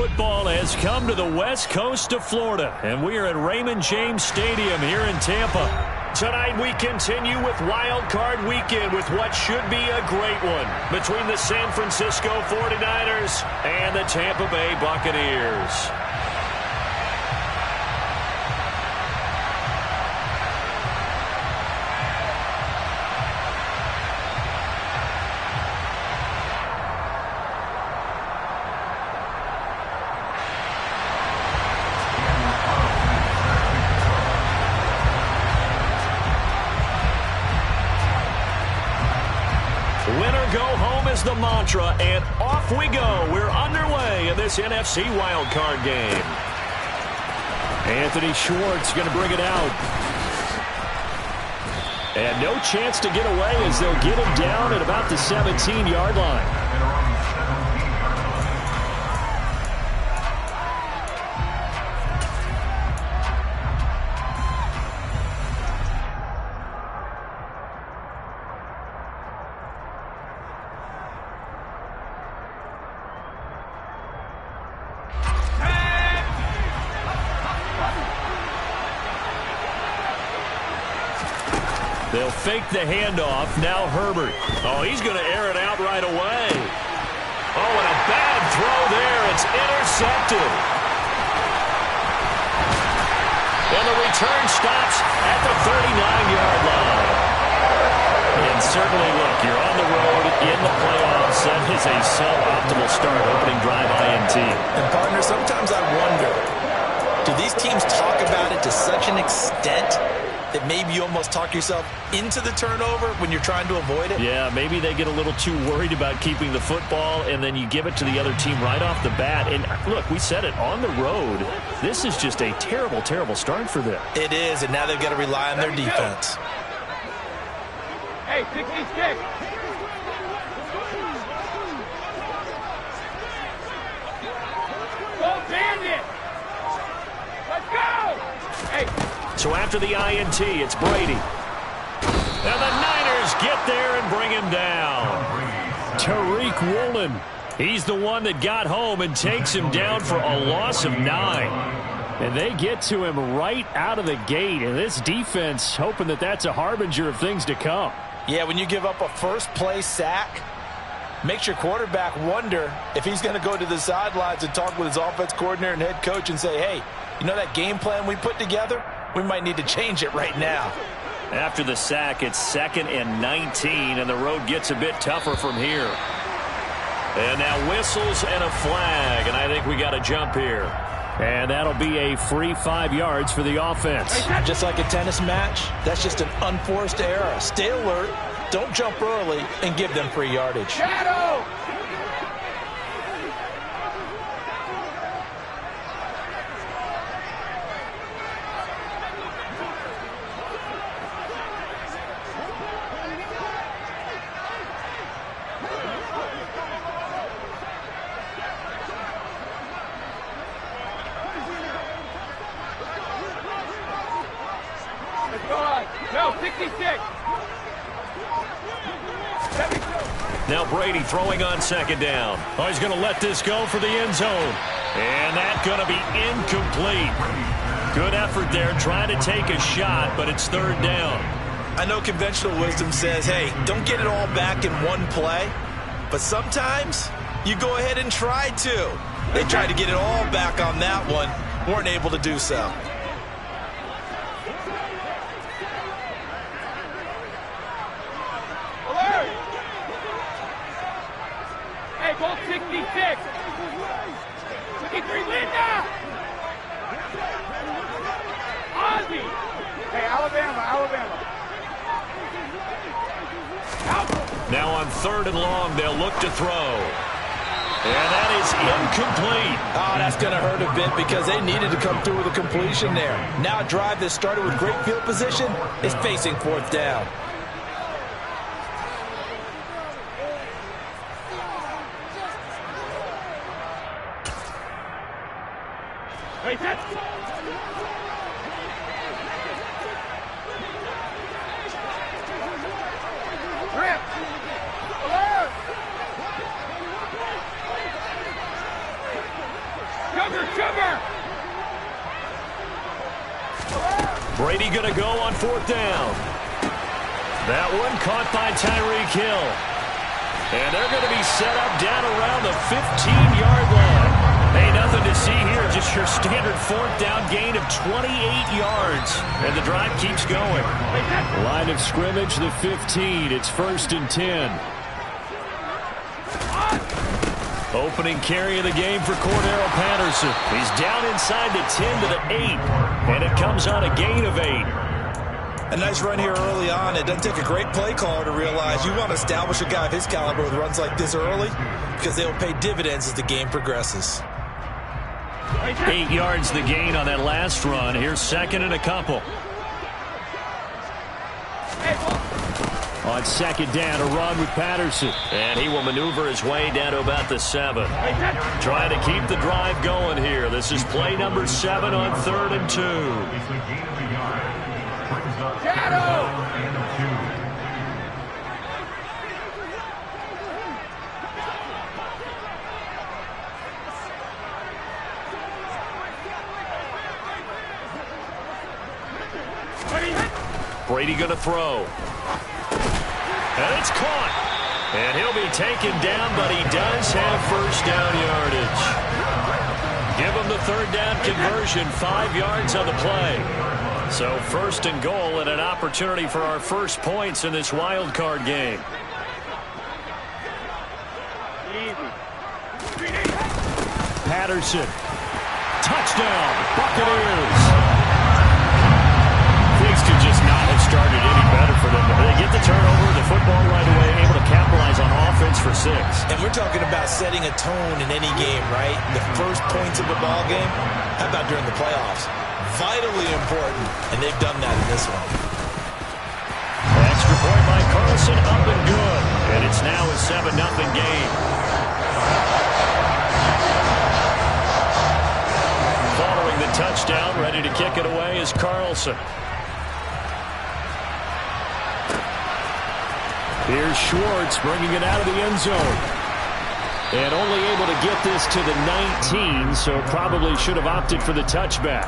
football has come to the west coast of Florida, and we are at Raymond James Stadium here in Tampa. Tonight we continue with Wild Card Weekend with what should be a great one between the San Francisco 49ers and the Tampa Bay Buccaneers. The mantra, and off we go. We're underway in this NFC wildcard game. Anthony Schwartz going to bring it out. And no chance to get away as they'll get him down at about the 17-yard line. They'll fake the handoff. Now Herbert. Oh, he's going to air it out right away. Oh, and a bad throw there. It's intercepted. And the return stops at the 39-yard line. And certainly, look, you're on the road in the playoffs. That is a suboptimal start, opening drive INT. And, partner, sometimes I wonder, do these teams talk about it to such an extent that maybe you almost talk yourself into the turnover when you're trying to avoid it? Yeah, maybe they get a little too worried about keeping the football, and then you give it to the other team right off the bat. And look, we said it, on the road, this is just a terrible, terrible start for them. It is, and now they've got to rely on their defense. Hey, 66. Go, Bandit. Let's go. Hey. So after the INT, it's Brady. And the Niners get there and bring him down. Tariq Woolen. He's the one that got home and takes him down for a loss of 9. And they get to him right out of the gate. And this defense hoping that that's a harbinger of things to come. Yeah, when you give up a first-play sack, makes your quarterback wonder if he's going to go to the sidelines and talk with his offense coordinator and head coach and say, hey, you know that game plan we put together? We might need to change it right now. After the sack, it's 2nd and 19, and the road gets a bit tougher from here. And now whistles and a flag, and I think we got a jump here. And that'll be a free 5 yards for the offense. Just like a tennis match, that's just an unforced error. Stay alert, don't jump early, and give them free yardage. Shadow! No, 66. 72. Now Brady throwing on 2nd down. Oh, he's going to let this go for the end zone. And that's going to be incomplete. Good effort there trying to take a shot, but it's 3rd down. I know conventional wisdom says, hey, don't get it all back in one play. But sometimes you go ahead and try to. They tried to get it all back on that one. Weren't able to do so. Hey, Bolt 66. 53, Linda. Ozzy. Hey, Alabama. Now on 3rd and long, they'll look to throw. And that is incomplete. Oh, that's going to hurt a bit because they needed to come through with a completion there. Now a drive that started with great field position is facing 4th down. Hey, that's... Rip! Alert! Sugar! Brady going to go on 4th down. That one caught by Tyreek Hill. And they're going to be set up down around the 15-yard line. Hey, nothing to see here. Just your standard 4th down gain of 28 yards. And the drive keeps going. Line of scrimmage, the 15. It's 1st and 10. Opening carry of the game for Cordero Patterson. He's down inside the 10 to the 8. And it comes on a gain of 8. A nice run here early on. It doesn't take a great play caller to realize you want to establish a guy of his caliber with runs like this early because they will pay dividends as the game progresses. 8 yards the gain on that last run. Here's 2nd and a couple. On 2nd down, a run with Patterson. And he will maneuver his way down to about the 7. Trying to keep the drive going here. This is play number 7 on 3rd and 2. Brady going to throw. And it's caught. And he'll be taken down, but he does have 1st down yardage. Give him the 3rd down conversion, 5 yards on the play. So 1st and goal and an opportunity for our first points in this wild card game. Patterson. Touchdown, Buccaneers. Things could just not have started any better for them. They get the turnover, the football right away, able to capitalize on offense for 6. And we're talking about setting a tone in any game, right? The first points of the ball game. How about during the playoffs? Vitally important, and they've done that in this one. Extra point by Carlson, up and good. And it's now a 7-0 game. Following the touchdown, ready to kick it away is Carlson. Here's Schwartz bringing it out of the end zone. And only able to get this to the 19, so probably should have opted for the touchback.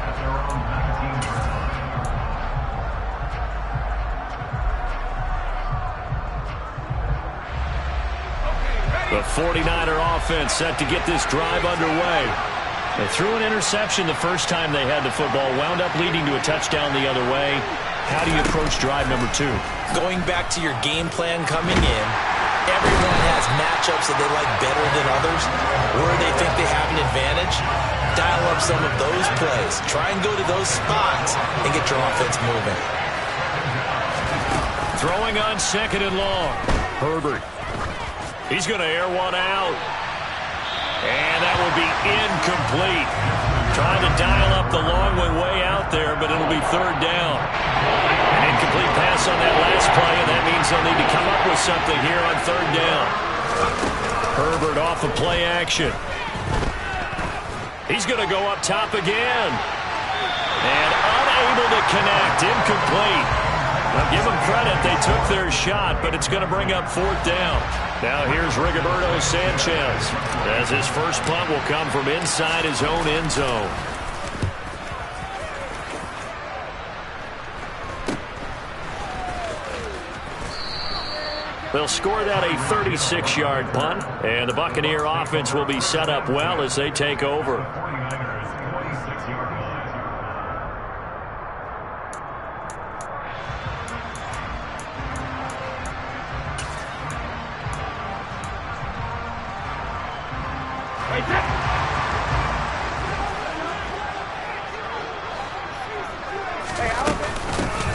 The 49er offense set to get this drive underway. They threw an interception the first time they had the football, wound up leading to a touchdown the other way. How do you approach drive number 2? Going back to your game plan coming in, everyone has matchups that they like better than others, where they think they have an advantage. Dial up some of those plays. Try and go to those spots and get your offense moving. Throwing on 2nd and long. Herbert. He's going to air one out. And that will be incomplete. Trying to dial up the long one way out there, but it'll be 3rd down. An incomplete pass on that last play, and that means they'll need to come up with something here on 3rd down. Herbert off of play action. He's going to go up top again. And unable to connect. Incomplete. Now give them credit. They took their shot, but it's going to bring up 4th down. Now here's Rigoberto Sanchez, as his first punt will come from inside his own end zone. They'll score that a 36-yard punt, and the Buccaneer offense will be set up well as they take over.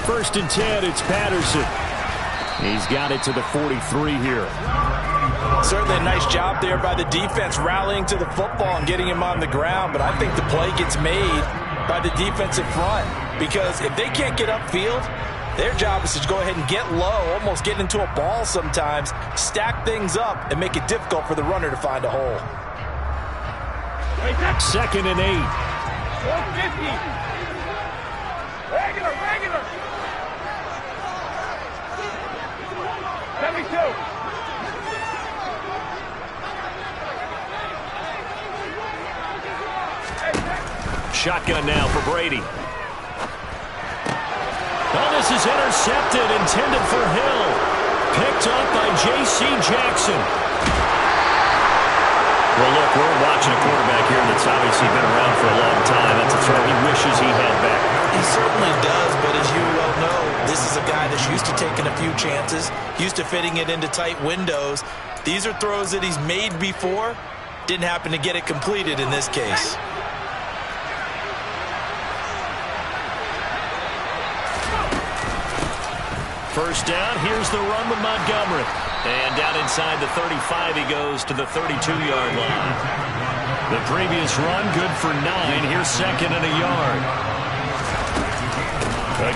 First and 10, it's Patterson. He's got it to the 43 here. Certainly a nice job there by the defense rallying to the football and getting him on the ground, but I think the play gets made by the defensive front because if they can't get upfield, their job is to go ahead and get low, almost get into a ball sometimes, stack things up, and make it difficult for the runner to find a hole. 2nd and 8. 150. Regular. 72. shotgun now for Brady. Oh, this is intercepted, intended for Hill. Picked up by J.C. Jackson. Well, look, we're watching a quarterback here that's obviously been around for a long time. That's a throw he wishes he had back. He certainly does, but as you well know, this is a guy that's used to taking a few chances, used to fitting it into tight windows. These are throws that he's made before. Didn't happen to get it completed in this case. First down, here's the run with Montgomery. And down inside the 35, he goes to the 32-yard line. The previous run, good for 9. Here's second and a yard.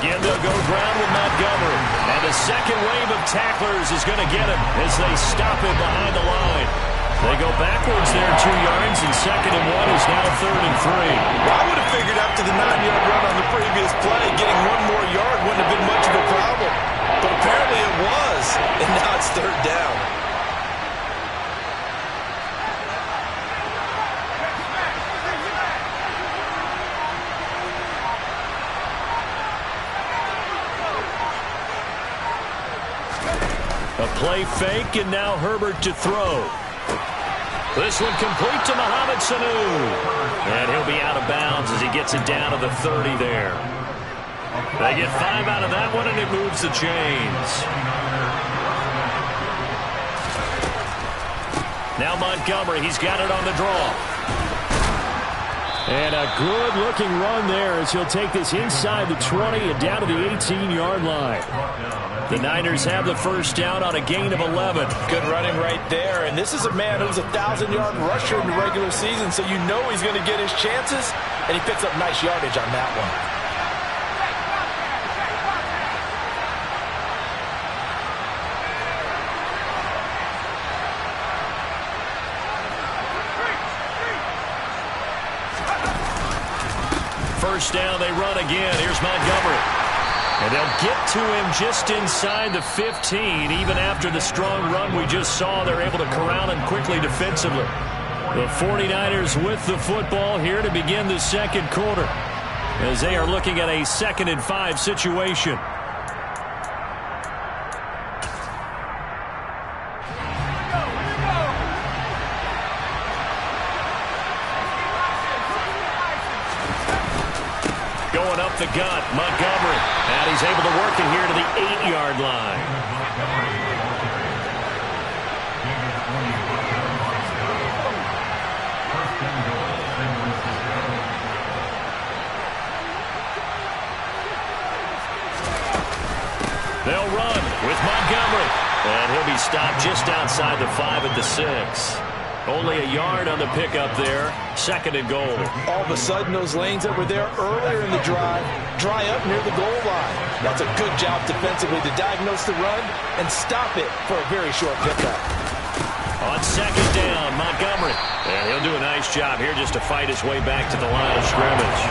Again, they'll go ground with Montgomery. And the second wave of tacklers is going to get him as they stop him behind the line. They go backwards there 2 yards, and second and 1 is now third and 3. Well, I would have figured after the 9-yard run on the previous play, getting one more yard wouldn't have been much of a problem. But apparently it was, and now it's third down. A play fake, and now Herbert to throw. This one complete to Mohamed Sanu. And he'll be out of bounds as he gets it down to the 30 there. They get 5 out of that one, and it moves the chains. Now Montgomery, he's got it on the draw. And a good-looking run there as he'll take this inside the 20 and down to the 18-yard line. The Niners have the first down on a gain of 11. Good running right there. And this is a man who's a 1,000-yard rusher in the regular season, so you know he's going to get his chances, and he picks up nice yardage on that one. First down, they run again. Here's Montgomery. And they'll get to him just inside the 15. Even after the strong run we just saw, they're able to corral him quickly defensively. The 49ers with the football here to begin the second quarter, as they are looking at a 2nd and 5 situation. Going up the gut, Montgomery. And he's able to work it here to the 8-yard line. They'll run with Montgomery. And he'll be stopped just outside the 5 at the 6. Only a yard on the pickup there. 2nd and goal. All of a sudden, those lanes that were there earlier in the drive dry up near the goal line. That's a good job defensively to diagnose the run and stop it for a very short pickup. On 2nd down, Montgomery. And he'll do a nice job here just to fight his way back to the line of scrimmage.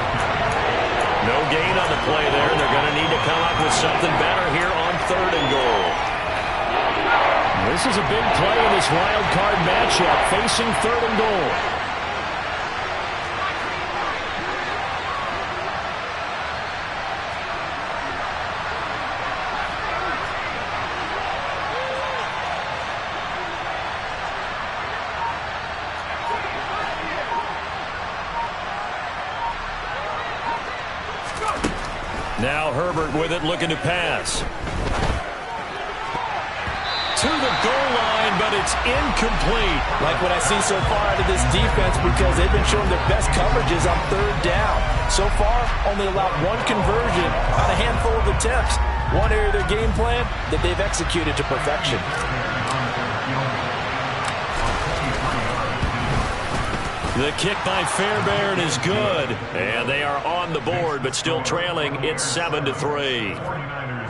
No gain on the play there. They're going to need to come up with something better here on 3rd and goal. This is a big play in this wild card matchup, facing 3rd and goal. Now Herbert with it, looking to pass. To the goal line, but it's incomplete. Like what I see so far out of this defense, because they've been showing their best coverages on 3rd down. So far, only allowed 1 conversion on a handful of attempts. One area of their game plan that they've executed to perfection. The kick by Fairbairn is good. And they are on the board, but still trailing. It's 7-3.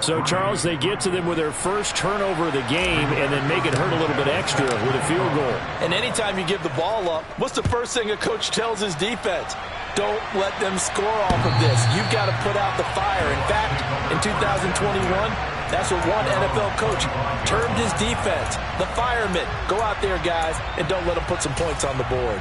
So, Charles, they get to them with their first turnover of the game and then make it hurt a little bit extra with a field goal. And anytime you give the ball up, what's the first thing a coach tells his defense? Don't let them score off of this. You've got to put out the fire. In fact, in 2021, that's what one NFL coach termed his defense, the firemen. Go out there, guys, and don't let them put some points on the board.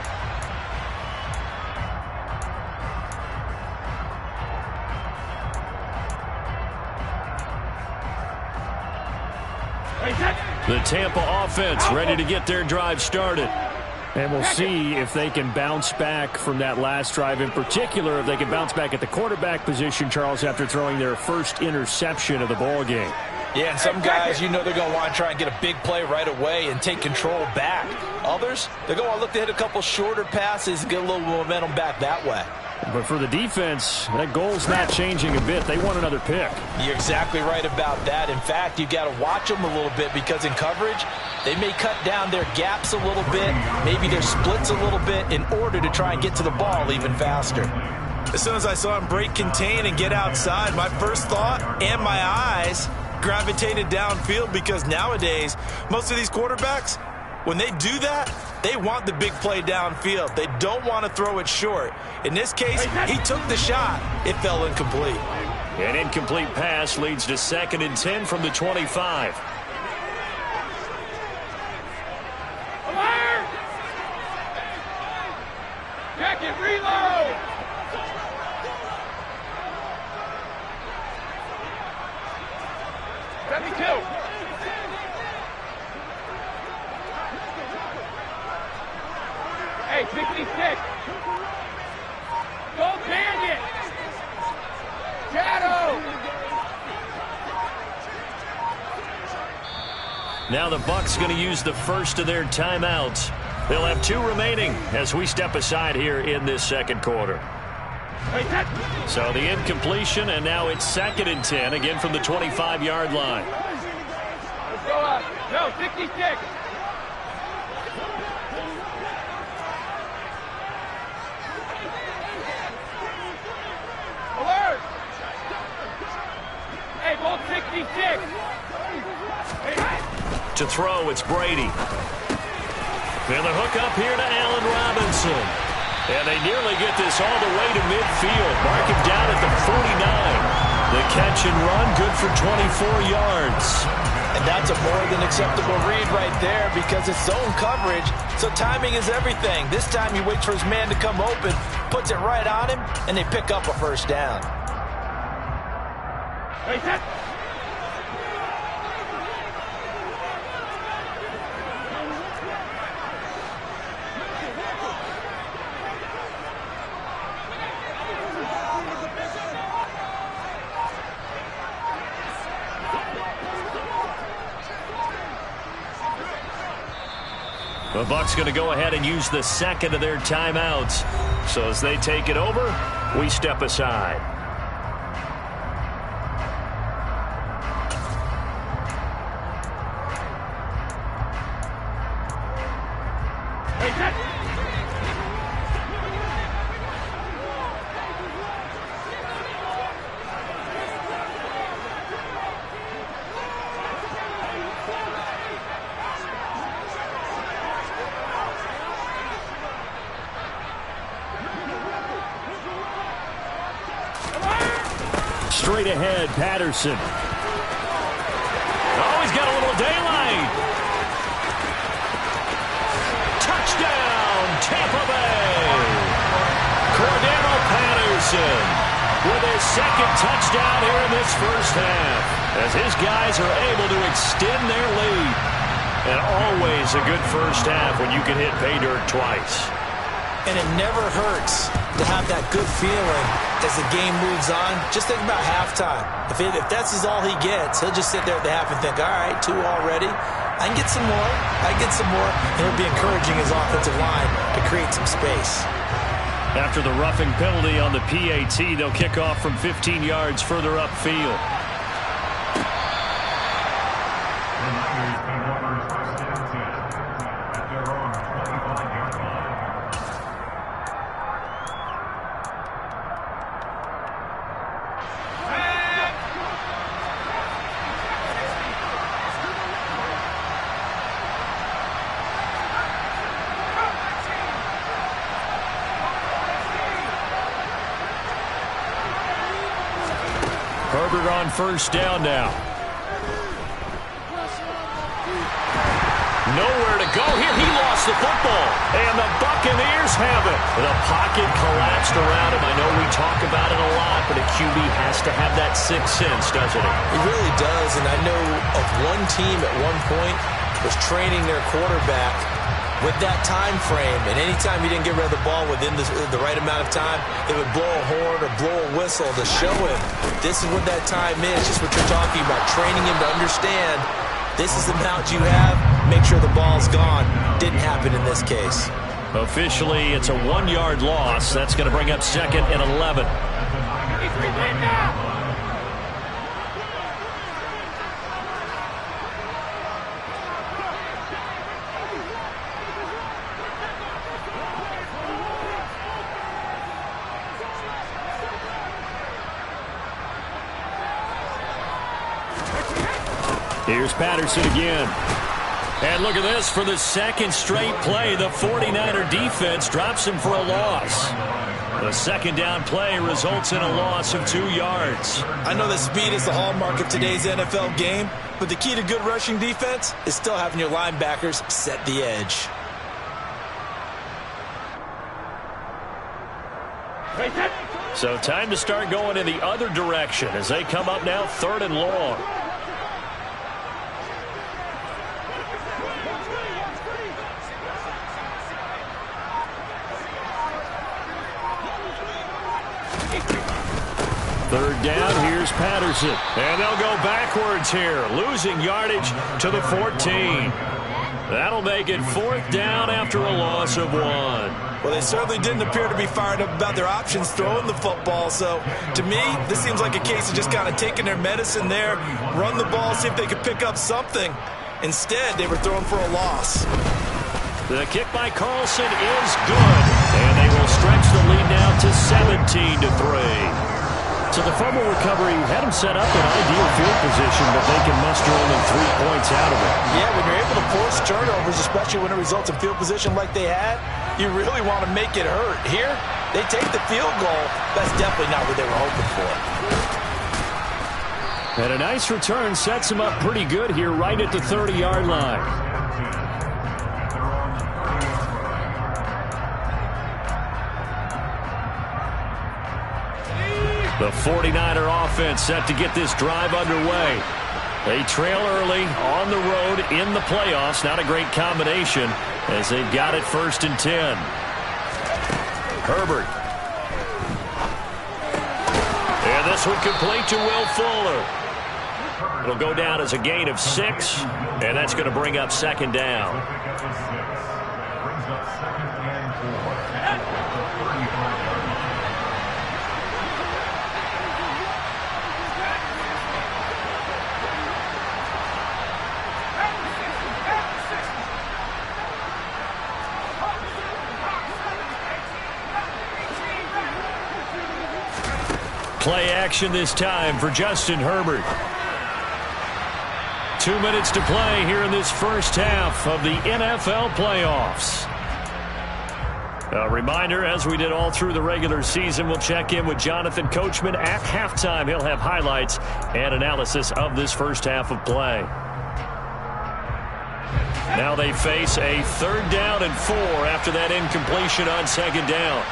The Tampa offense ready to get their drive started. And we'll see if they can bounce back from that last drive. In particular, if they can bounce back at the quarterback position, Charles, after throwing their first interception of the ball game. Yeah, and some guys, they're going to want to try and get a big play right away and take control back. Others, they're going to want to look to hit a couple shorter passes and get a little momentum back that way. But for the defense, that goal's not changing a bit. They want another pick. You're exactly right about that. In fact, you've got to watch them a little bit because in coverage, they may cut down their gaps a little bit, maybe their splits a little bit in order to try and get to the ball even faster. As soon as I saw him break contain and get outside, my first thought and my eyes gravitated downfield because nowadays, most of these quarterbacks, when they do that, they want the big play downfield. They don't want to throw it short. In this case, he took the shot. It fell incomplete. An incomplete pass leads to 2nd and 10 from the 25. Check it, reload! Hey, 66. Go Bandit! Shadow! Now the Bucs going to use the first of their timeouts. They'll have 2 remaining as we step aside here in this second quarter. So the incompletion, and now it's 2nd and 10, again from the 25-yard line. Let's go up. No, 66. Alert! Hey, both 66. To throw, it's Brady. And the hook up here to Allen Robinson. And they nearly get this all the way to midfield. Mark him down at the 49. The catch and run, good for 24 yards. And that's a more than acceptable read right there because it's zone coverage, so timing is everything. This time he waits for his man to come open, puts it right on him, and they pick up a first down. Hey, set. The Bucs going to go ahead and use the second of their timeouts. So as they take it over, we step aside. Hey, set. Straight ahead, Patterson. Oh, he's got a little daylight. Touchdown, Tampa Bay. Cordero Patterson with his second touchdown here in this first half as his guys are able to extend their lead. And always a good first half when you can hit pay dirt twice. And it never hurts to have that good feeling as the game moves on. Just think about halftime. If that's all he gets, he'll just sit there at the half and think, all right, 2 already. I can get some more. I can get some more. And he'll be encouraging his offensive line to create some space. After the roughing penalty on the PAT, they'll kick off from 15 yards further upfield. Herbert on first down now. nowhere to go here. He lost the football. And the Buccaneers have it. The pocket collapsed around him. I know we talk about it a lot, but a QB has to have that sixth sense, doesn't it? He really does, and I know of one team at one point was training their quarterback with that time frame, and anytime he didn't get rid of the ball within the right amount of time, they would blow a horn or blow a whistle to show him this is what that time is, just what you're talking about, training him to understand this is the amount you have, make sure the ball's gone. Didn't happen in this case. Officially, it's a 1-yard loss. That's going to bring up 2nd and 11. Here's Patterson again. And look at this. For the second straight play, the 49er defense drops him for a loss. The second down play results in a loss of 2 yards. I know that speed is the hallmark of today's NFL game, but the key to good rushing defense is still having your linebackers set the edge. So time to start going in the other direction as they come up now 3rd and long. Third down, here's Patterson. And they'll go backwards here, losing yardage to the 14. That'll make it 4th down after a loss of 1. Well, they certainly didn't appear to be fired up about their options throwing the football. So, to me, this seems like a case of just kind of taking their medicine there, run the ball, see if they could pick up something. Instead, they were throwing for a loss. The kick by Carlson is good. And they will stretch the lead now to 17-3. So the fumble recovery had them set up in ideal field position, but they can muster only 3 points out of it. Yeah, when you're able to force turnovers, especially when it results in field position like they had, you really want to make it hurt. Here, they take the field goal. That's definitely not what they were hoping for. And a nice return sets them up pretty good here right at the 30-yard line. The 49er offense set to get this drive underway. They trail early on the road in the playoffs. Not a great combination as they've got it 1st and 10. Herbert. And this one complete to Will Fuller. It'll go down as a gain of 6, and that's going to bring up 2nd down. Play action this time for Justin Herbert. 2 minutes to play here in this first half of the NFL playoffs. A reminder, as we did all through the regular season, we'll check in with Jonathan Coachman at halftime. He'll have highlights and analysis of this first half of play. Now they face a 3rd down and 4 after that incompletion on 2nd down.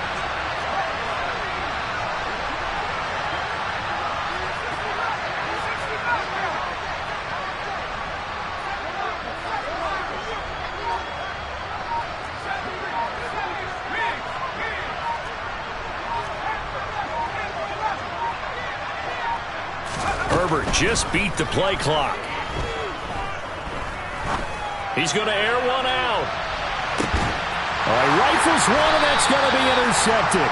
Herbert just beat the play clock. He's going to air one out. Rifles one, and that's going to be intercepted.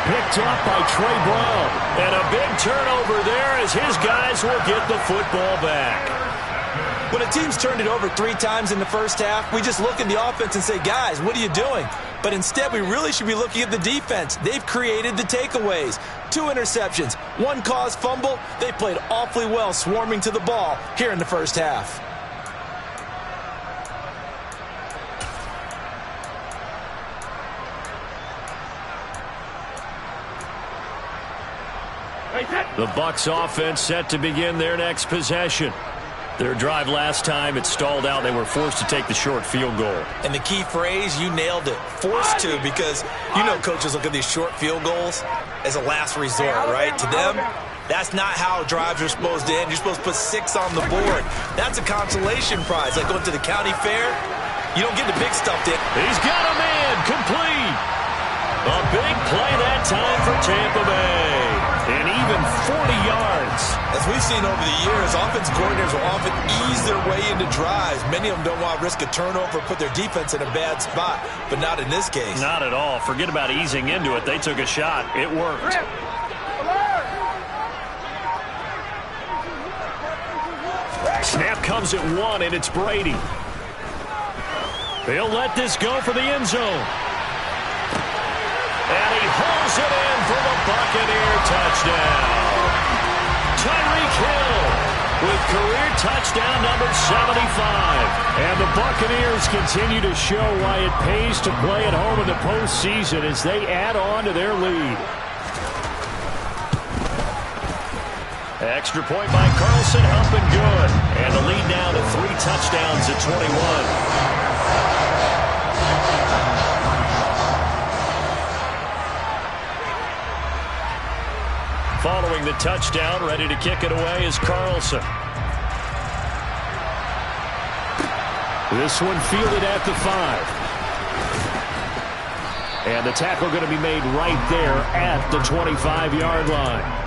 Picked up by Trey Brown. And a big turnover there as his guys will get the football back. When a team's turned it over 3 times in the first half, we just look at the offense and say, guys, what are you doing? But instead, we really should be looking at the defense. They've created the takeaways. 2 interceptions, 1 caused fumble. They played awfully well swarming to the ball here in the first half. The Bucs offense set to begin their next possession. Their drive last time, it stalled out. They were forced to take the short field goal. And the key phrase, you nailed it, forced to, because you know coaches look at these short field goals as a last resort, right? To them, that's not how drives are supposed to end. You're supposed to put 6 on the board. That's a consolation prize, like going to the county fair. You don't get the big stuff in. He's got a man, complete. A big play that time for Tampa Bay. And even 40 yards. As we've seen over the years, offense coordinators will often ease their way into drives. Many of them don't want to risk a turnover, put their defense in a bad spot, but not in this case. Not at all. Forget about easing into it. They took a shot. It worked. Snap comes at 1, and it's Brady. They'll let this go for the end zone. And he hauls it in for the Buccaneer touchdown. Tyreek Hill with career touchdown number 75. And the Buccaneers continue to show why it pays to play at home in the postseason as they add on to their lead. Extra point by Carlson, up and good. And the lead now to 3 touchdowns at 21. Following the touchdown, ready to kick it away is Carlson. This one fielded at the 5. And the tackle going to be made right there at the 25-yard line.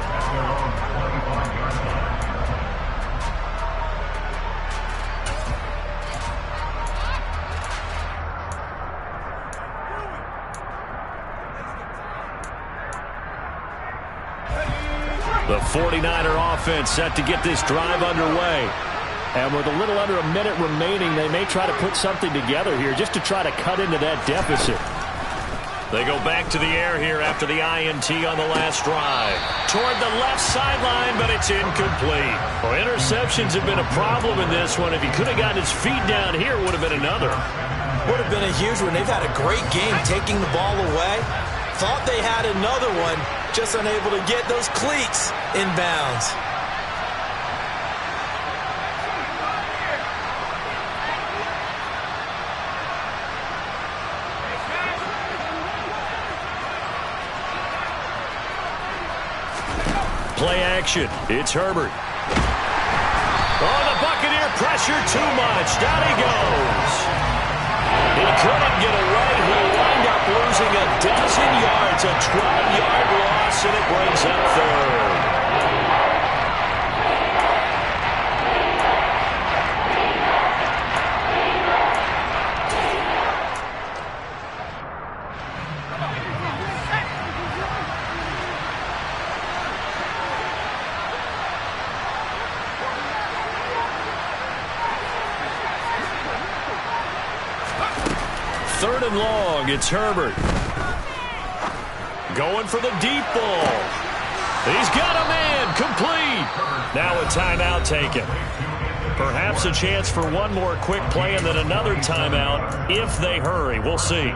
The 49er offense set to get this drive underway. And with a little under a minute remaining, they may try to put something together here just to try to cut into that deficit. They go back to the air here after the INT on the last drive. Toward the left sideline, but it's incomplete. Well, interceptions have been a problem in this one. If he could have gotten his feet down here, it would have been another. Would have been a huge one. They've had a great game taking the ball away. Thought they had another one, just unable to get those cleats in bounds. Play action. It's Herbert. Oh, the Buccaneer pressure too much. Down he goes. He couldn't get away. He'll wind up losing a dozen yards, a 12-yard loss, and it brings up 3rd. Third and long, it's Herbert. Going for the deep ball. He's got a man, complete. Now a timeout taken. Perhaps a chance for one more quick play and then another timeout if they hurry. We'll see.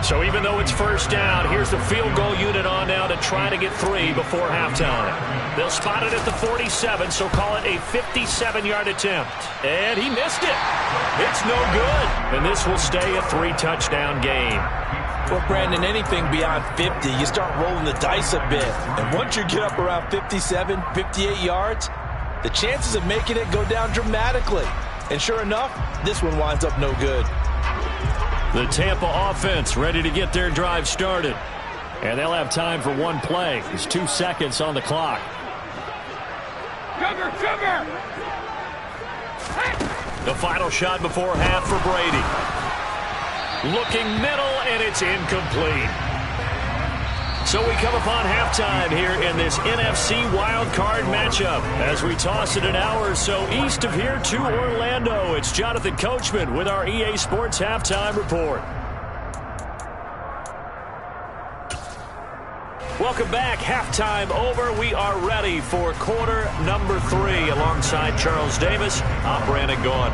So even though it's first down, here's the field goal unit on now to try to get 3 before halftime. They'll spot it at the 47, so call it a 57-yard attempt. And he missed it. It's no good. And this will stay a 3-touchdown game. Well, Brandon, anything beyond 50, you start rolling the dice a bit. And once you get up around 57, 58 yards, the chances of making it go down dramatically. And sure enough, this one winds up no good. The Tampa offense ready to get their drive started. And they'll have time for one play. There's 2 seconds on the clock. Sugar, sugar! The final shot before half for Brady. Looking middle, and it's incomplete. So we come upon halftime here in this NFC wildcard matchup. As we toss it an hour or so east of here to Orlando, it's Jonathan Coachman with our EA Sports Halftime Report. Welcome back. Halftime over. We are ready for quarter number 3 alongside Charles Davis. I'm Brandon Gaudin.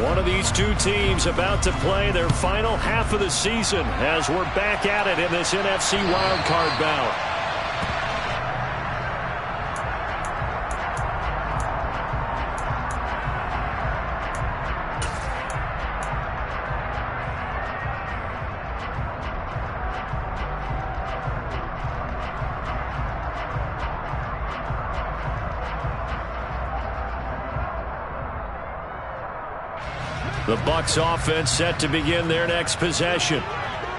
One of these two teams about to play their final half of the season as we're back at it in this NFC wildcard bout. The Bucs offense set to begin their next possession.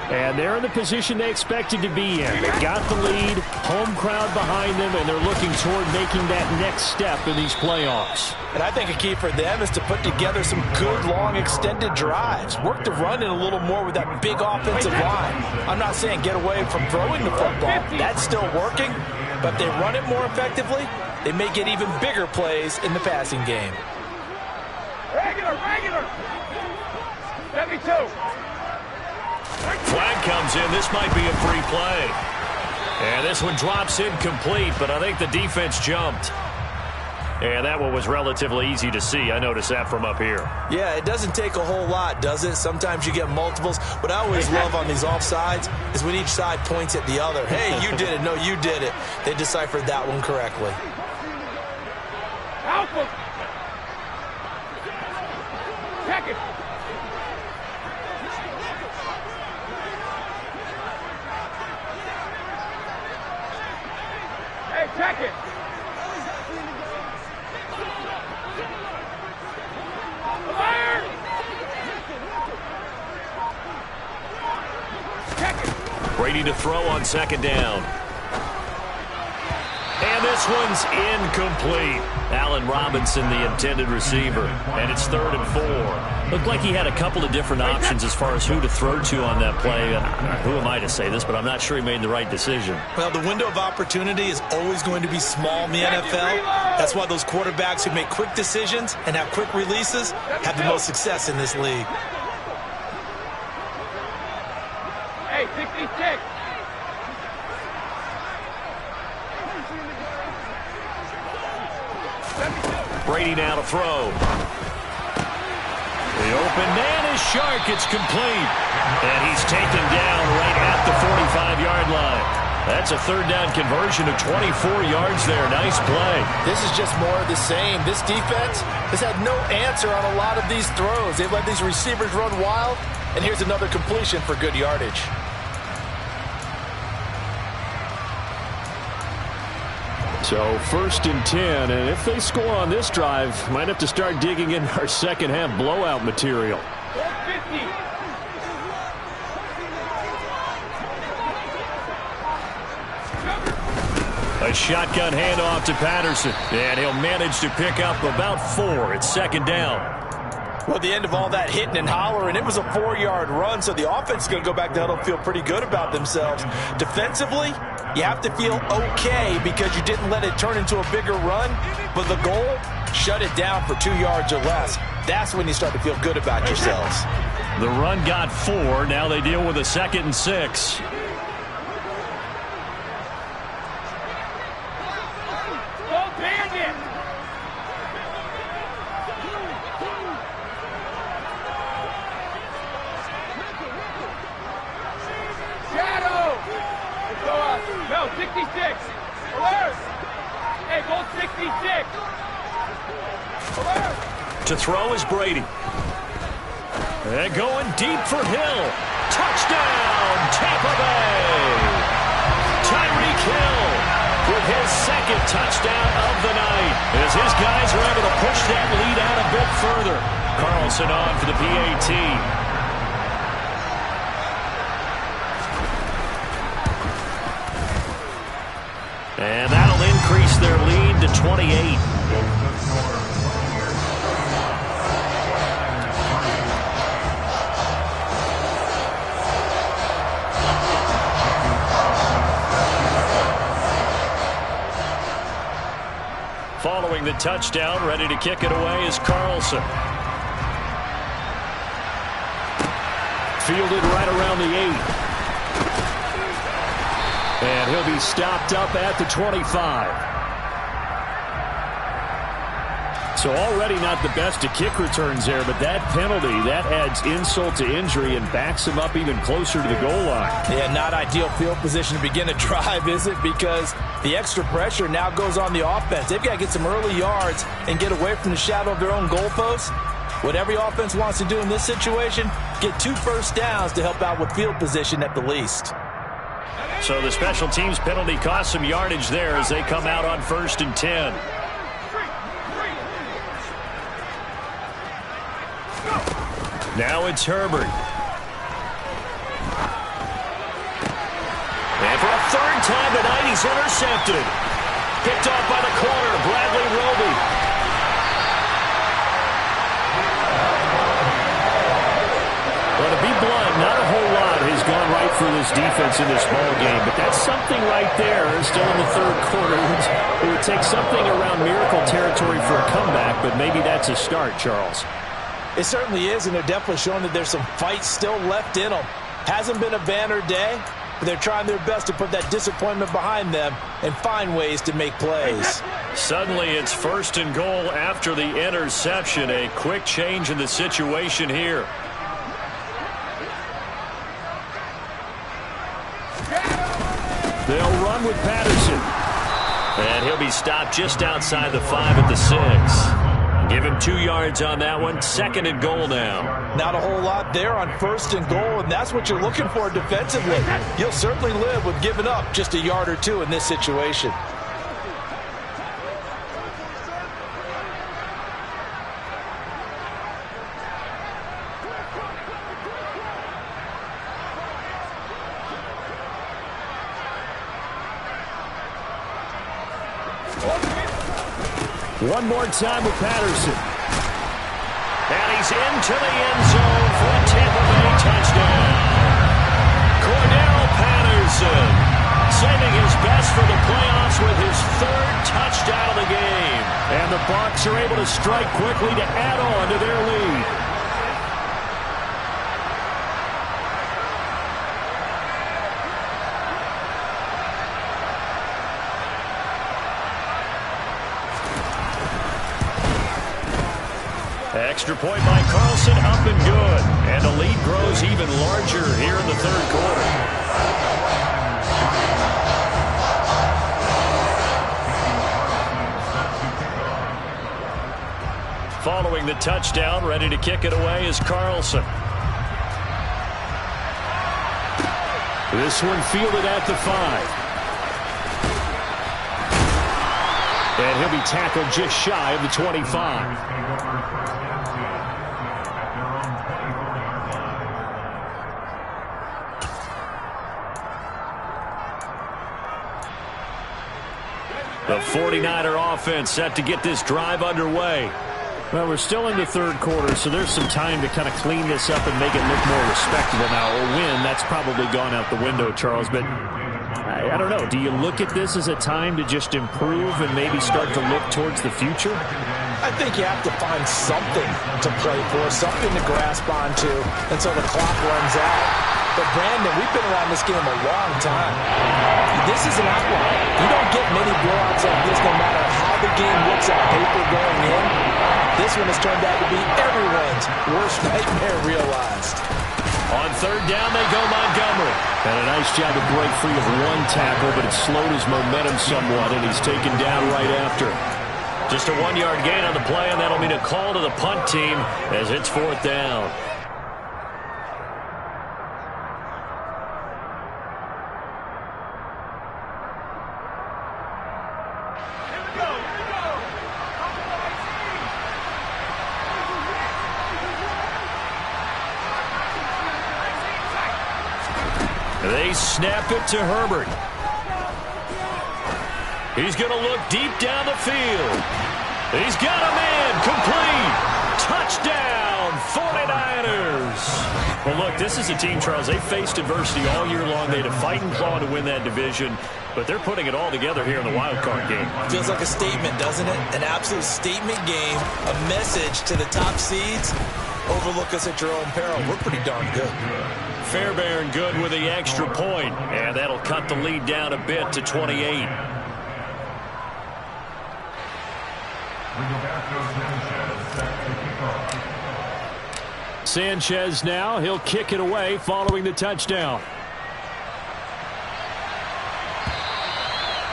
And they're in the position they expected to be in. They got the lead, home crowd behind them, and they're looking toward making that next step in these playoffs. And I think a key for them is to put together some good, long, extended drives. Work the run in a little more with that big offensive line. I'm not saying get away from throwing the football. That's still working. But if they run it more effectively, they may get even bigger plays in the passing game. Regular. 72. Flag comes in. This might be a free play. And this one drops incomplete, but I think the defense jumped. And that one was relatively easy to see. I noticed that from up here. Yeah, it doesn't take a whole lot, does it? Sometimes you get multiples. What I always love on these offsides is when each side points at the other. Hey, you did it. No, you did it. They deciphered that one correctly. Alpha. Check it. Hey, check it. Fire. Check it. Brady to throw on second down. And this one's incomplete. Allen Robinson, the intended receiver. And it's 3rd and 4. Looked like he had a couple of different options as far as who to throw to on that play. Who am I to say this, but I'm not sure he made the right decision. Well, the window of opportunity is always going to be small in the NFL. That's why those quarterbacks who make quick decisions and have quick releases have the most success in this league. Hey, 66. Brady now to throw. The open man is Shark. It's complete. And he's taken down right at the 45-yard line. That's a 3rd down conversion of 24 yards there. Nice play. This is just more of the same. This defense has had no answer on a lot of these throws. They've let these receivers run wild. And here's another completion for good yardage. So 1st and 10, and if they score on this drive, might have to start digging in our second half blowout material. 50. A shotgun handoff to Patterson, and he'll manage to pick up about 4. It's 2nd down. Well, at the end of all that hitting and hollering, it was a 4-yard run, so the offense is going to go back to huddle and feel pretty good about themselves. Defensively, you have to feel okay because you didn't let it turn into a bigger run, but the goal, shut it down for 2 yards or less. That's when you start to feel good about yourselves. The run got 4. Now they deal with a 2nd and 6. No, 66. Alert. Hey, go 66. Alert. To throw is Brady. And going deep for Hill. Touchdown, Tampa Bay. Tyreek Hill with his 2nd touchdown of the night. As his guys are able to push that lead out a bit further. Carlson on for the PAT. And that'll increase their lead to 28. Following the touchdown, ready to kick it away is Carlson. Fielded right around the 8. And he'll be stopped up at the 25. So already not the best of kick returns there, but that penalty, that adds insult to injury and backs him up even closer to the goal line. Yeah, not ideal field position to begin a drive, is it? Because the extra pressure now goes on the offense. They've got to get some early yards and get away from the shadow of their own goalposts. What every offense wants to do in this situation, get 2 first downs to help out with field position at the least. So the special teams penalty cost some yardage there as they come out on 1st and 10. Now it's Herbert. And for a third time tonight, he's intercepted. Picked off by the corner, Bradley Roby. Well, to be blunt, not a whole lot has gone right for this defense in this ball game, but that's something right there. Still in the third quarter. It would take something around miracle territory for a comeback, but maybe that's a start, Charles. It certainly is, and they're definitely showing that there's some fight still left in them. Hasn't been a banner day, but they're trying their best to put that disappointment behind them and find ways to make plays. Suddenly it's 1st and goal after the interception. A quick change in the situation here. They'll run with Patterson. And he'll be stopped just outside the 5 at the 6. Give him 2 yards on that one. 2nd and goal now. Not a whole lot there on 1st and goal, and that's what you're looking for defensively. You'll certainly live with giving up just a yard or 2 in this situation. One more time with Patterson. And he's into the end zone for a Tampa Bay touchdown. Cordell Patterson saving his best for the playoffs with his 3rd touchdown of the game. And the Bucs are able to strike quickly to add on to their lead. Extra point by Carlson, up and good. And the lead grows even larger here in the 3rd quarter. Following the touchdown, ready to kick it away is Carlson. This one fielded at the 5. And he'll be tackled just shy of the 25. The 49er offense set to get this drive underway. Well, we're still in the 3rd quarter, so there's some time to kind of clean this up and make it look more respectable now. A win, that's probably gone out the window, Charles, but I don't know. Do you look at this as a time to just improve and maybe start to look towards the future? I think you have to find something to play for, something to grasp onto until the clock runs out. But, Brandon, we've been around this game a long time. This is an outlier. You don't get many blowouts like this no matter how the game looks on paper going in. This one has turned out to be everyone's worst nightmare realized. On 3rd down, they go Montgomery. And a nice job to break free of one tackle, but it slowed his momentum somewhat, and he's taken down right after. Just a 1-yard gain on the play, and that'll mean a call to the punt team as it's 4th down. They snap it to Herbert. He's going to look deep down the field. He's got a man. Complete. Touchdown, 49ers. Well, look, this is a team, Charles. They faced adversity all year long. They had to fight and claw to win that division, but they're putting it all together here in the wild card game. Feels like a statement, doesn't it? An absolute statement game, a message to the top seeds. Overlook us at your own peril. We're pretty darn good. Fairbairn good with the extra point, and that'll cut the lead down a bit to 28. Sanchez now, he'll kick it away following the touchdown.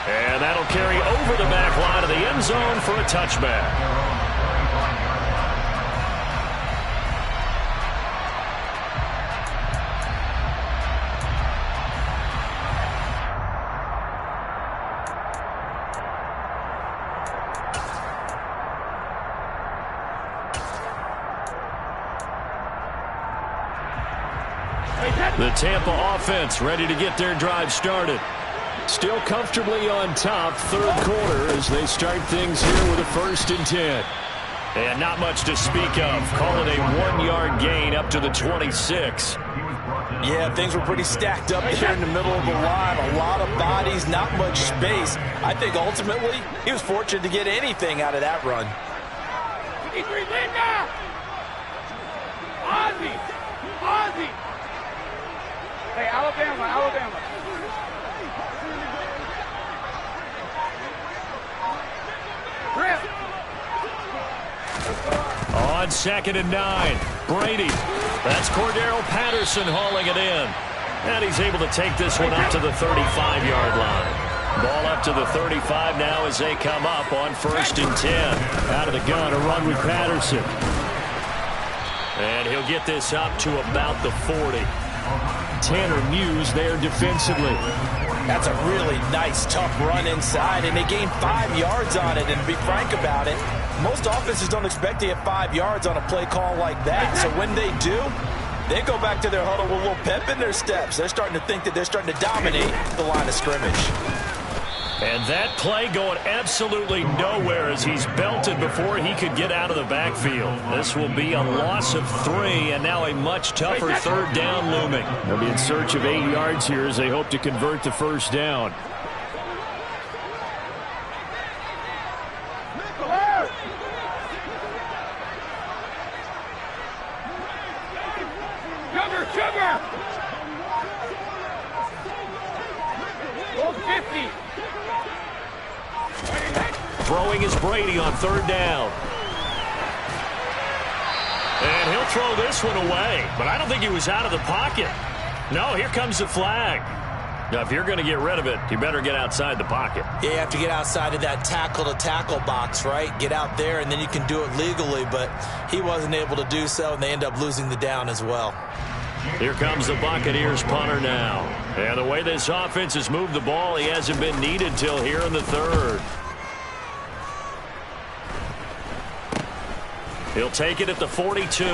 And that'll carry over the back line of the end zone for a touchback. The Tampa offense ready to get their drive started. Still comfortably on top, third quarter as they start things here with a 1st and 10. And not much to speak of. Call it a 1-yard gain up to the 26. Yeah, things were pretty stacked up there in the middle of the line. A lot of bodies, not much space. I think ultimately he was fortunate to get anything out of that run. 53, Linda! Ozzie! Ozzie! Hey, Alabama, Alabama. Rip! On 2nd and 9, Brady. That's Cordero Patterson hauling it in. And he's able to take this one up to the 35-yard line. Ball up to the 35 now as they come up on 1st and 10. Out of the gun, a run with Patterson. And he'll get this up to about the 40. Tanner Muse there defensively. That's a really nice, tough run inside, and they gained 5 yards on it. And to be frank about it, most offenses don't expect to get 5 yards on a play call like that. So when they do, they go back to their huddle with a little pep in their steps. They're starting to think that they're starting to dominate the line of scrimmage. And that play going absolutely nowhere as he's belted before he could get out of the backfield. This will be a loss of 3, and now a much tougher 3rd down looming. They'll be in search of 8 yards here as they hope to convert the 1st down. Sugar! Goal 50! Throwing is Brady on 3rd down. And he'll throw this one away, but I don't think he was out of the pocket. No, here comes the flag. Now, if you're going to get rid of it, you better get outside the pocket. Yeah, you have to get outside of that tackle-to-tackle box, right? Get out there, and then you can do it legally, but he wasn't able to do so, and they end up losing the down as well. Here comes the Buccaneers punter now. And the way this offense has moved the ball, he hasn't been needed till here in the 3rd. He'll take it at the 42.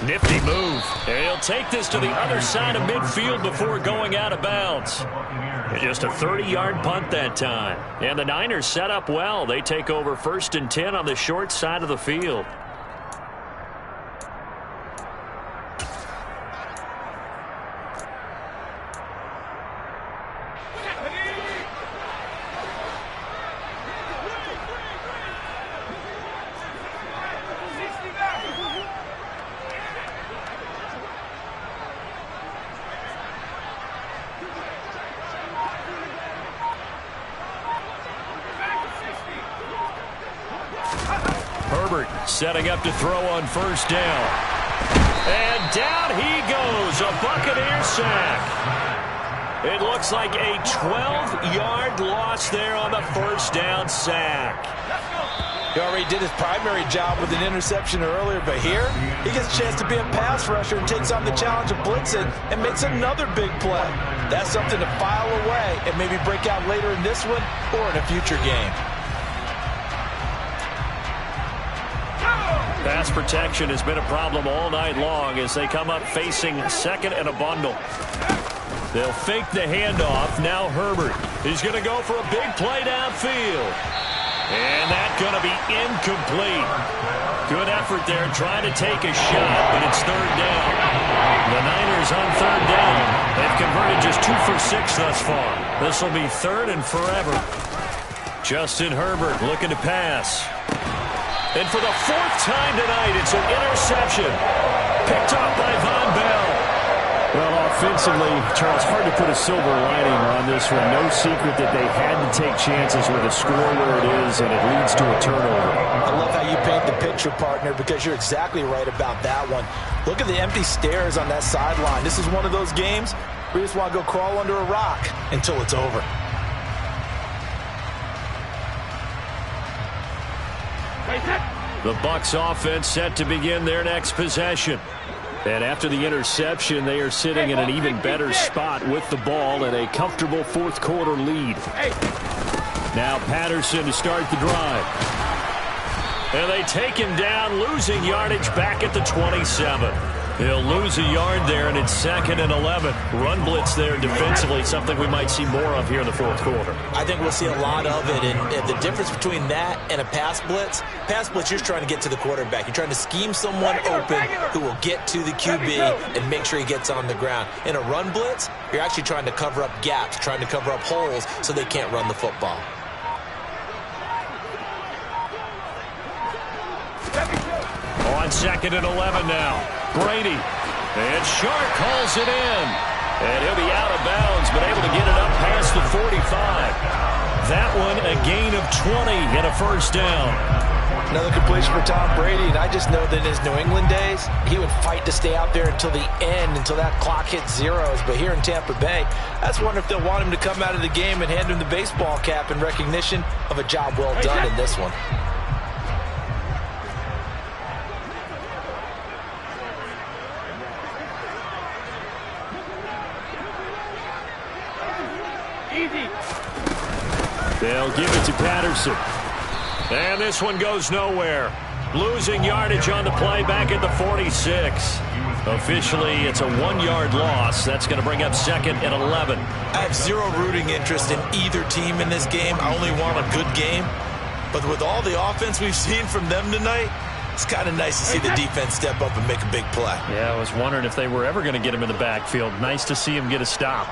Nifty move. And he'll take this to the other side of midfield before going out of bounds. Just a 30-yard punt that time. And the Niners set up well. They take over 1st and 10 on the short side of the field. Setting up to throw on 1st down. And down he goes. A Buccaneer sack. It looks like a 12-yard loss there on the 1st down sack. He already did his primary job with an interception earlier, but here he gets a chance to be a pass rusher and takes on the challenge of blitzing and makes another big play. That's something to file away and maybe break out later in this one or in a future game. Pass protection has been a problem all night long as they come up facing 2nd and a bundle. They'll fake the handoff. Now Herbert. He's going to go for a big play downfield. And that's going to be incomplete. Good effort there trying to take a shot, but it's 3rd down. The Niners on 3rd down. They've converted just 2 for 6 thus far. This will be 3rd and forever. Justin Herbert looking to pass. And for the 4th time tonight, it's an interception. Picked up by Von Bell. Well, offensively, Charles, hard to put a silver lining on this one. No secret that they had to take chances with a score where it is, and it leads to a turnover. I love how you paint the picture, partner, because you're exactly right about that one. Look at the empty stares on that sideline. This is one of those games where you just want to go crawl under a rock until it's over. The Bucs offense set to begin their next possession. And after the interception, they are sitting in an even better spot with the ball and a comfortable 4th quarter lead. Now Patterson to start the drive. And they take him down, losing yardage back at the 27. He'll lose a yard there, and it's 2nd and 11. Run blitz there defensively, something we might see more of here in the fourth quarter. I think we'll see a lot of it, and the difference between that and a pass blitz, you're trying to get to the quarterback. You're trying to scheme someone open who will get to the QB and make sure he gets on the ground. In a run blitz, you're actually trying to cover up gaps, trying to cover up holes so they can't run the football. On 2nd and 11 now. Brady. And Shark calls it in. And he'll be out of bounds, but able to get it up past the 45. That one a gain of 20 and a first down. Another completion for Tom Brady, and I just know that in his New England days, he would fight to stay out there until the end, until that clock hit zeros. But here in Tampa Bay, I just wonder if they'll want him to come out of the game and hand him the baseball cap in recognition of a job well done in this one. They'll give it to Patterson. And this one goes nowhere. Losing yardage on the play back at the 46. Officially, it's a 1-yard loss. That's going to bring up 2nd and 11. I have zero rooting interest in either team in this game. I only want a good game. But with all the offense we've seen from them tonight, it's kind of nice to see the defense step up and make a big play. Yeah, I was wondering if they were ever going to get him in the backfield. Nice to see him get a stop.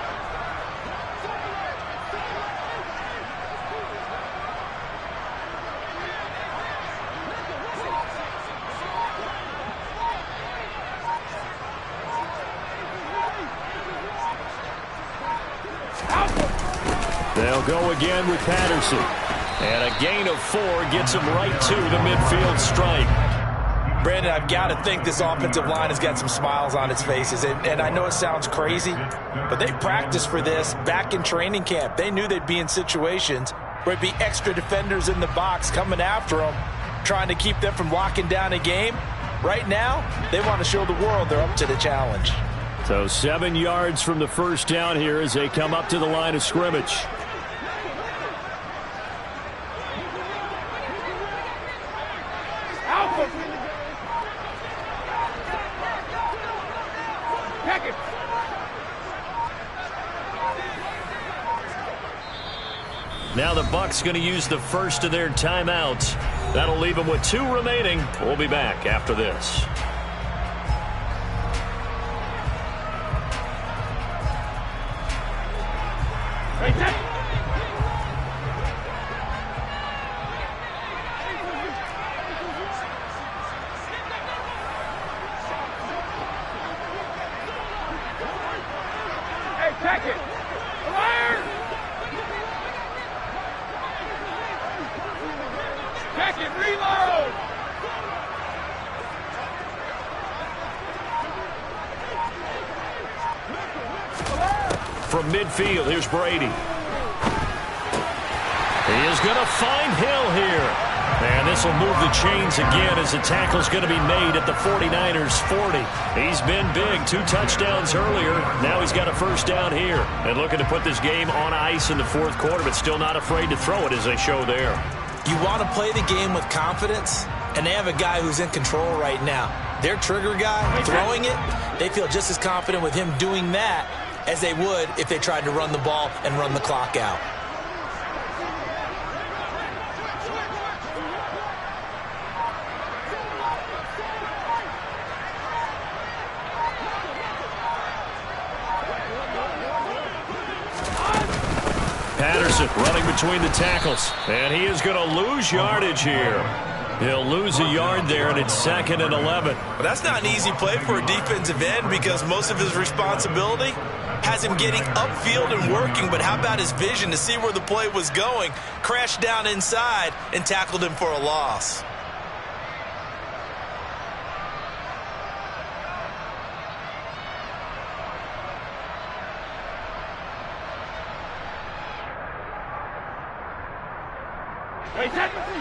They'll go again with Patterson. And a gain of 4 gets him right to the midfield stripe. Brandon, I've got to think this offensive line has got some smiles on its faces. And I know it sounds crazy, but they practiced for this back in training camp. They knew they'd be in situations where it'd be extra defenders in the box coming after them, trying to keep them from locking down a game. Right now, they want to show the world they're up to the challenge. So 7 yards from the first down here as they come up to the line of scrimmage. Now the Bucs going to use the first of their timeouts. That'll leave them with 2 remaining. We'll be back after this. Hey, check it. Fire! Check it, reload! From midfield, here's Brady. He is going to find Hill here. And this will move the chains again as the tackle's going to be made at the 49ers 40. He's been big, 2 touchdowns earlier. Now he's got a first down here. And looking to put this game on ice in the fourth quarter, but still not afraid to throw it as they show there. You want to play the game with confidence, and they have a guy who's in control right now. Their trigger guy, throwing it, they feel just as confident with him doing that as they would if they tried to run the ball and run the clock out. Patterson running between the tackles, and he is going to lose yardage here. He'll lose a yard there, and it's 2nd and 11. But that's not an easy play for a defensive end because most of his responsibility has him getting upfield and working. But how about his vision to see where the play was going, crashed down inside, and tackled him for a loss?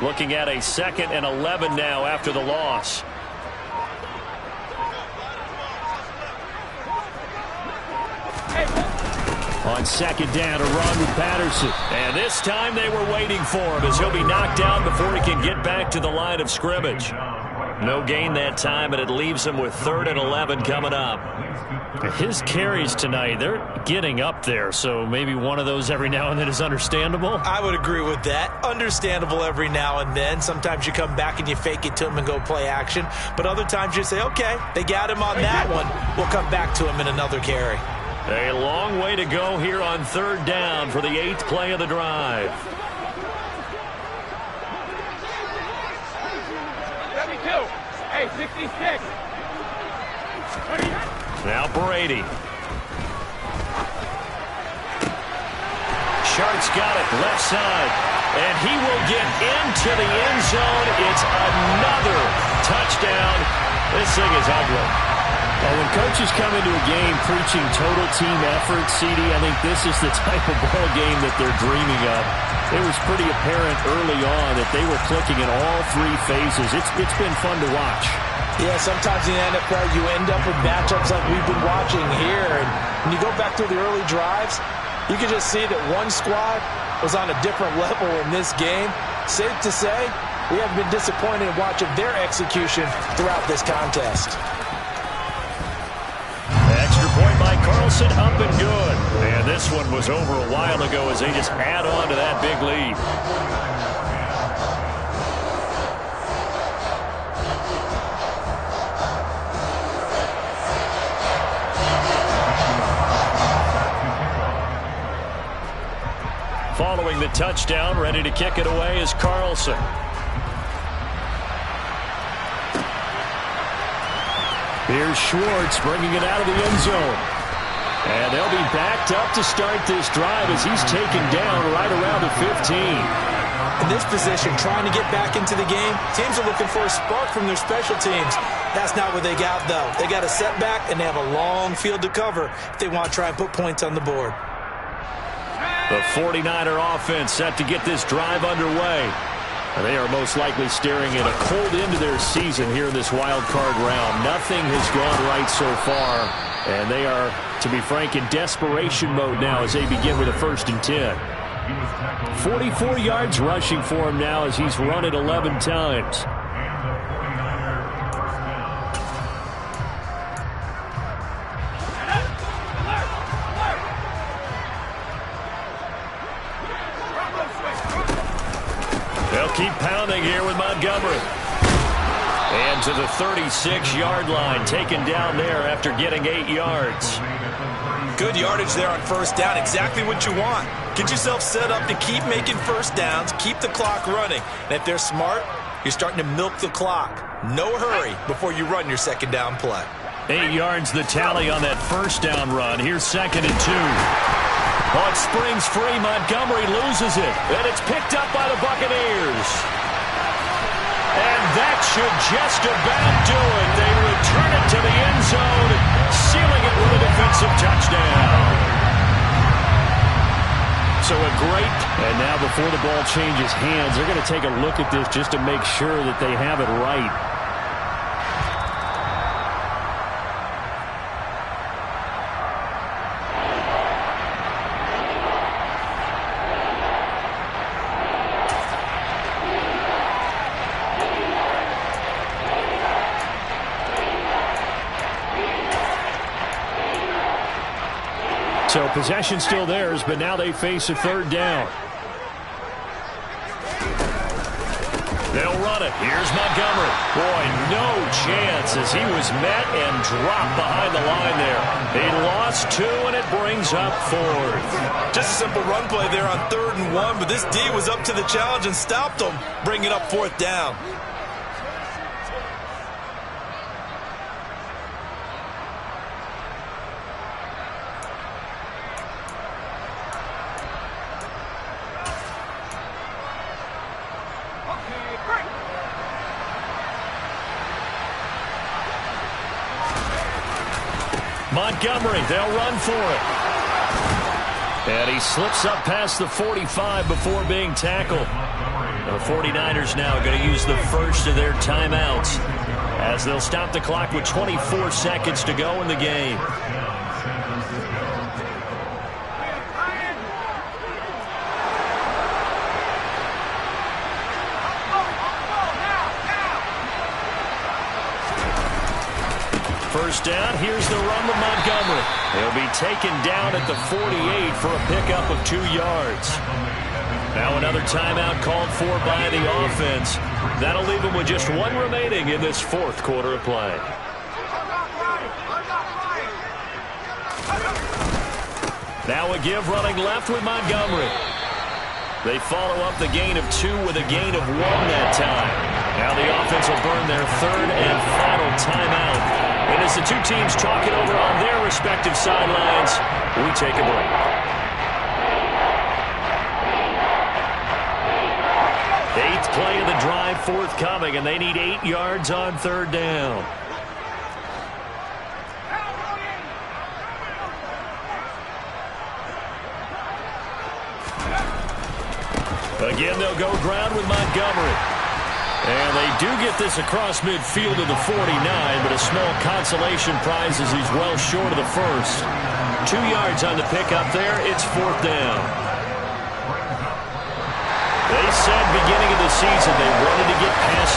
Looking at a 2nd and 11 now after the loss. On 2nd down, a run with Patterson. And this time they were waiting for him as he'll be knocked down before he can get back to the line of scrimmage. No gain that time, and it leaves him with 3rd and 11 coming up. His carries tonight, they're getting up there, so maybe one of those every now and then is understandable. I would agree with that. Understandable every now and then. Sometimes you come back and you fake it to him and go play action. But other times you say, okay, they got him on that one. We'll come back to him in another carry. A long way to go here on 3rd down for the 8th play of the drive. 72. Hey, 66. Now Brady. Sharks got it left side, and he will get into the end zone. It's another touchdown. This thing is ugly. Well, when coaches come into a game preaching total team effort, CD, I think this is the type of ball game that they're dreaming of. It was pretty apparent early on that they were clicking in all 3 phases. It's been fun to watch. Yeah, sometimes in the NFL you end up with matchups like we've been watching here. And when you go back through the early drives, you can just see that one squad was on a different level in this game. Safe to say, we haven't been disappointed in watching their execution throughout this contest. Extra point by Carlson, up and good. And this one was over a while ago as they just add on to that big lead. Following the touchdown, ready to kick it away is Carlson. Here's Schwartz bringing it out of the end zone. And they'll be backed up to start this drive as he's taken down right around the 15. In this position, trying to get back into the game, teams are looking for a spark from their special teams. That's not what they got, though. They got a setback, and they have a long field to cover if they want to try and put points on the board. The 49er offense set to get this drive underway. And they are most likely staring at a cold end to their season here in this wild card round. Nothing has gone right so far. And they are, to be frank, in desperation mode now as they begin with a 1st and 10. 44 yards rushing for him now as he's run it 11 times. They'll keep pounding here with Montgomery. And to the 36-yard line, taken down there after getting 8 yards. Good yardage there on 1st down. Exactly what you want. Get yourself set up to keep making 1st downs, keep the clock running. And if they're smart, you're starting to milk the clock. No hurry before you run your 2nd down play. 8 yards the tally on that 1st down run. Here's 2nd and 2. Oh, it springs free. Montgomery loses it. And it's picked up by the Buccaneers. And that should just about do it. They return it to the end zone, sealing it with a defensive touchdown. So a great, and now before the ball changes hands, they're going to take a look at this just to make sure that they have it right. So possession still theirs, but now they face a 3rd down. They'll run it. Here's Montgomery. Boy, no chance as he was met and dropped behind the line there. He lost 2, and it brings up 4th. Just a simple run play there on 3rd and 1, but this D was up to the challenge and stopped them, bringing up 4th down. Montgomery, they'll run for it. And he slips up past the 45 before being tackled. The 49ers now going to use the first of their timeouts as they'll stop the clock with 24 seconds to go in the game. First down, here's the run with Montgomery. He'll be taken down at the 48 for a pickup of 2 yards. Now another timeout called for by the offense. That'll leave him with just 1 remaining in this 4th quarter of play. Now a give running left with Montgomery. They follow up the gain of 2 with a gain of 1 that time. Now the offense will burn their 3rd and final timeout. And as the 2 teams talk it over on their respective sidelines, we take a break. 8th play of the drive forthcoming, and they need 8 yards on 3rd down. Again, they'll go ground with Montgomery. And they do get this across midfield to the 49, but a small consolation prize as he's well short of the first. 2 yards on the pickup there. It's 4th down. They said beginning of the season they wanted to get past